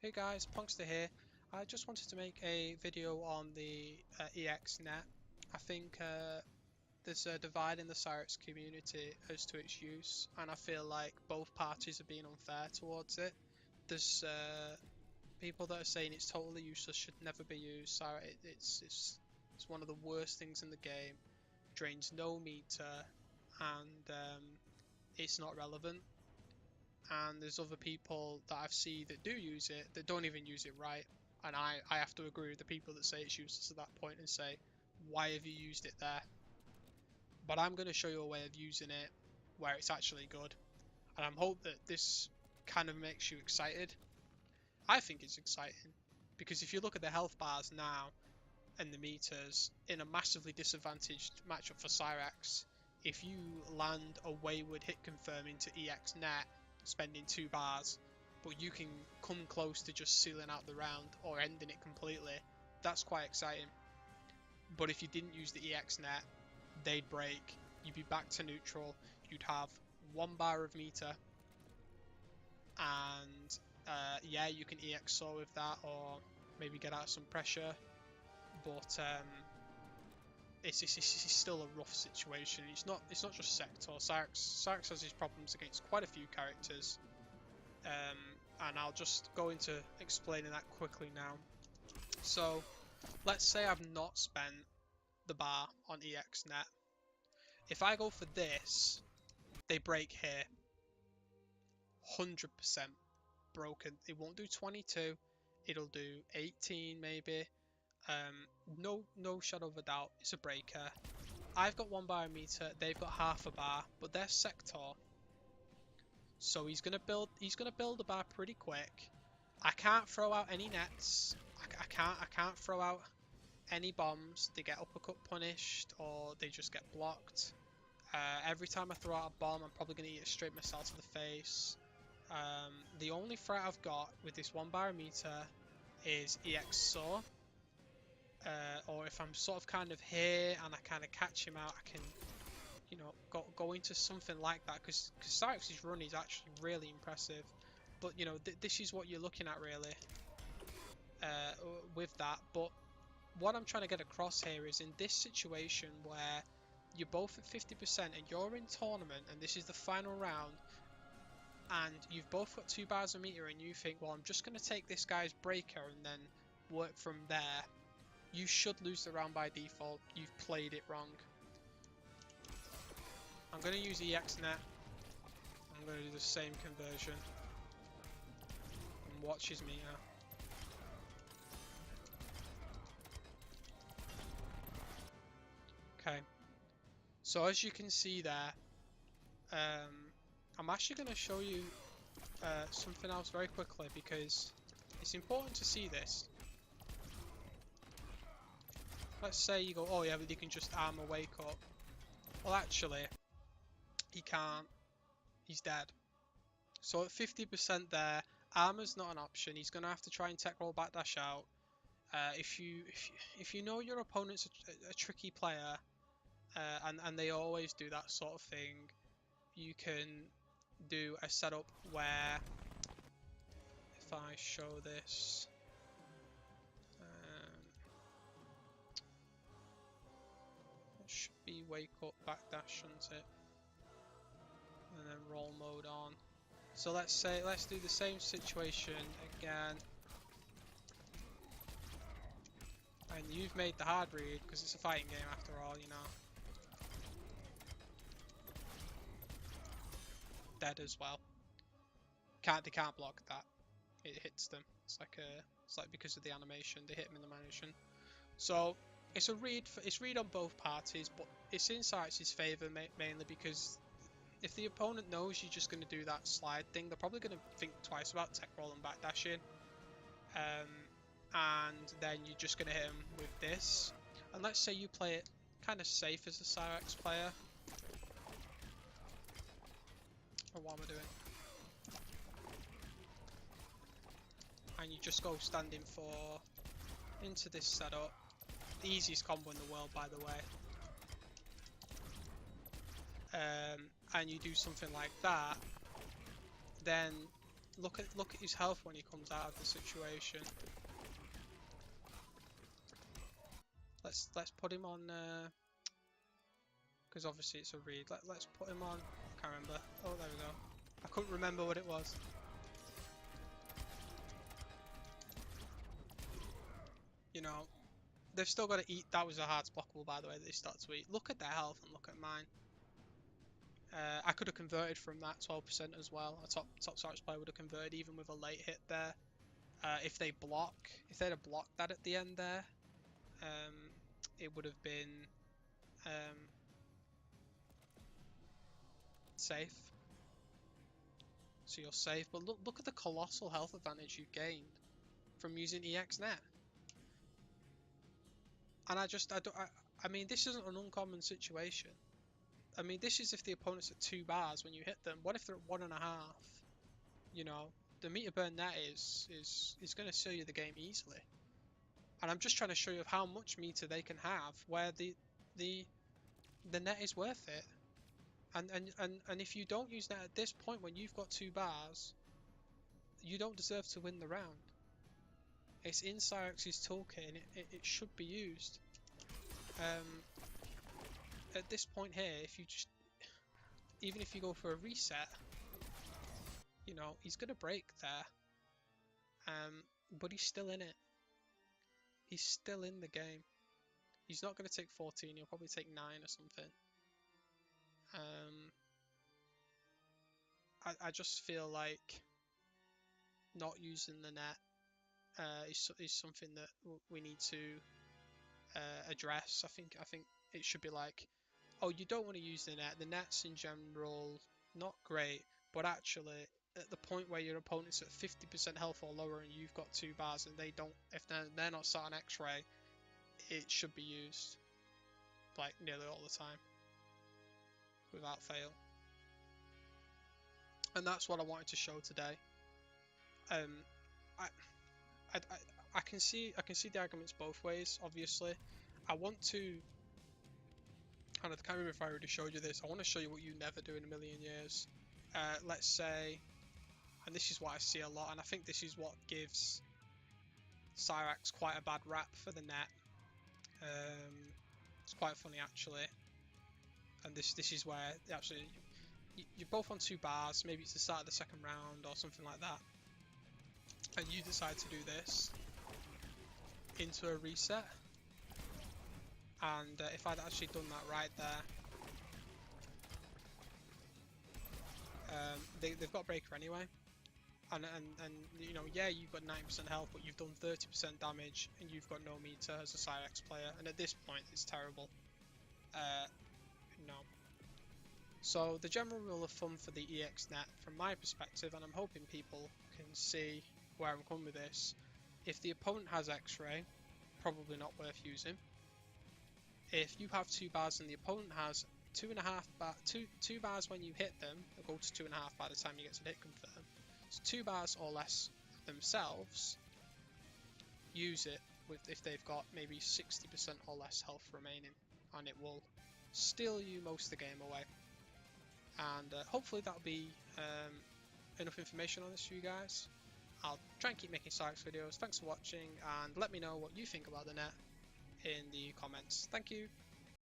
Hey guys, Ponkster here. I just wanted to make a video on the EXNet. I think there's a divide in the cyrax community as to its use, and I feel like both parties are being unfair towards it. There's people that are saying it's totally useless, should never be used. It's one of the worst things in the game. Drains no meter, and it's not relevant. And there's other people that I've seen that do use it that don't even use it right, and I have to agree with the people that say it's useless at that point and say, why have you used it there? But I'm going to show you a way of using it where it's actually good, and I'm hope that this kind of makes you excited. I think it's exciting because if you look at the health bars now and the meters in a massively disadvantaged matchup for cyrax, if you land a wayward hit confirm into EXNet spending 2 bars, but you can come close to just sealing out the round or ending it completely, that's quite exciting. But if you didn't use the EXNet, they'd break, you'd be back to neutral, you'd have 1 bar of meter, and yeah, you can EXO with that or maybe get out some pressure, but it's still a rough situation. It's not just Sector. cyrax has these problems against quite a few characters, and I'll just go into explaining that quickly now. So let's say I've not spent the bar on EXNet. If I go for this, they break here. 100% broken. It won't do 22. It'll do 18 maybe. No shadow of a doubt, it's a breaker. I've got 1 bar meter, they've got half a bar, but they're Sector, so he's gonna build a bar pretty quick. I can't throw out any nets. I can't throw out any bombs. They get uppercut punished or they just get blocked. Every time I throw out a bomb, I'm probably gonna eat a straight missile to the face. The only threat I've got with this 1 bar meter is EXO. Or if I'm sort of kind of here and I kind of catch him out, I can, you know, go into something like that, because cyrax's run is actually really impressive. But you know, this is what you're looking at really with that. But what I'm trying to get across here is in this situation where you're both at 50% and you're in tournament and this is the final round, and you've both got 2 bars of meter, and you think, well, I'm just going to take this guy's breaker and then work from there. You should lose the round by default. You've played it wrong. I'm going to use EXNet. I'm going to do the same conversion. And watch his meter. Okay. So as you can see there, I'm actually going to show you something else very quickly, because it's important to see this. Let's say you go, oh yeah, but you can just armor wake up. Well, actually, he can't. He's dead. So at 50% there, armor's not an option. He's gonna have to try and tech roll backdash out. If you know your opponent's a tricky player, and they always do that sort of thing, you can do a setup where, if I show this. Should be wake up backdash, shouldn't it? And then roll mode on. So let's do the same situation again. And you've made the hard read because it's a fighting game after all, you know. Dead as well. They can't block that. It hits them. It's like because of the animation, they hit them in the animation. So it's read on both parties, but it's in cyrax's favour mainly because if the opponent knows you're just going to do that slide thing, they're probably going to think twice about tech roll and backdashing, and then you're just going to hit them with this. And let's say you play it kind of safe as a cyrax player. Or what am I doing? And you just go standing for into this setup. The easiest combo in the world, by the way. And you do something like that, then look at his health when he comes out of the situation. Let's put him on, because obviously it's a read. Let's put him on. I can't remember. Oh, there we go. I couldn't remember what it was. You know, they've still got to eat. That was a hard blockable, by the way, that they start to eat. Look at their health and look at mine. I could have converted from that 12% as well. A top cyrax player would have converted even with a late hit there. If they'd have blocked that at the end there, it would have been safe. So you're safe, but look at the colossal health advantage you gained from using EXNet. And I mean, this isn't an uncommon situation. I mean, this is if the opponent's at 2 bars when you hit them. What if they're at 1.5? You know, the meter burn net is going to show you the game easily. And I'm just trying to show you how much meter they can have, where the net is worth it. And if you don't use that at this point when you've got 2 bars, you don't deserve to win the round. It's in cyrax's toolkit and it should be used. At this point here, even if you go for a reset, you know, he's gonna break there. But he's still in it. He's still in the game. He's not gonna take 14, he'll probably take 9 or something. I just feel like not using the net is something that we need to address. I think it should be like, oh, you don't want to use the net. The net's in general not great, but actually at the point where your opponent's at 50% health or lower and you've got 2 bars and they don't, if they're not sat on X-ray, it should be used like nearly all the time without fail. And that's what I wanted to show today. I can see the arguments both ways. Obviously, I want to kind of, I can't remember if I already showed you this. I want to show you what you never do in a million years. Let's say, and this is what I see a lot, and I think this is what gives cyrax quite a bad rap for the net. It's quite funny actually, and this is where actually you're both on 2 bars. Maybe it's the start of the second round or something like that, and you decide to do this into a reset. And if I'd actually done that right there, they've got breaker anyway, and you know, yeah, you've got 90% health, but you've done 30% damage, and you've got no meter as a cyrax player, and at this point, it's terrible. No. So the general rule of thumb for the EXNet, from my perspective, and I'm hoping people can see where I'm coming with this, if the opponent has X-ray, probably not worth using. If you have 2 bars and the opponent has 2 bars when you hit them, they'll go to 2.5 by the time you get to the hit confirm. So 2 bars or less themselves, use it if they've got maybe 60% or less health remaining, and it will steal you most of the game away. And hopefully that'll be enough information on this for you guys. I'll try and keep making cyrax videos. Thanks for watching, and let me know what you think about the net in the comments. Thank you.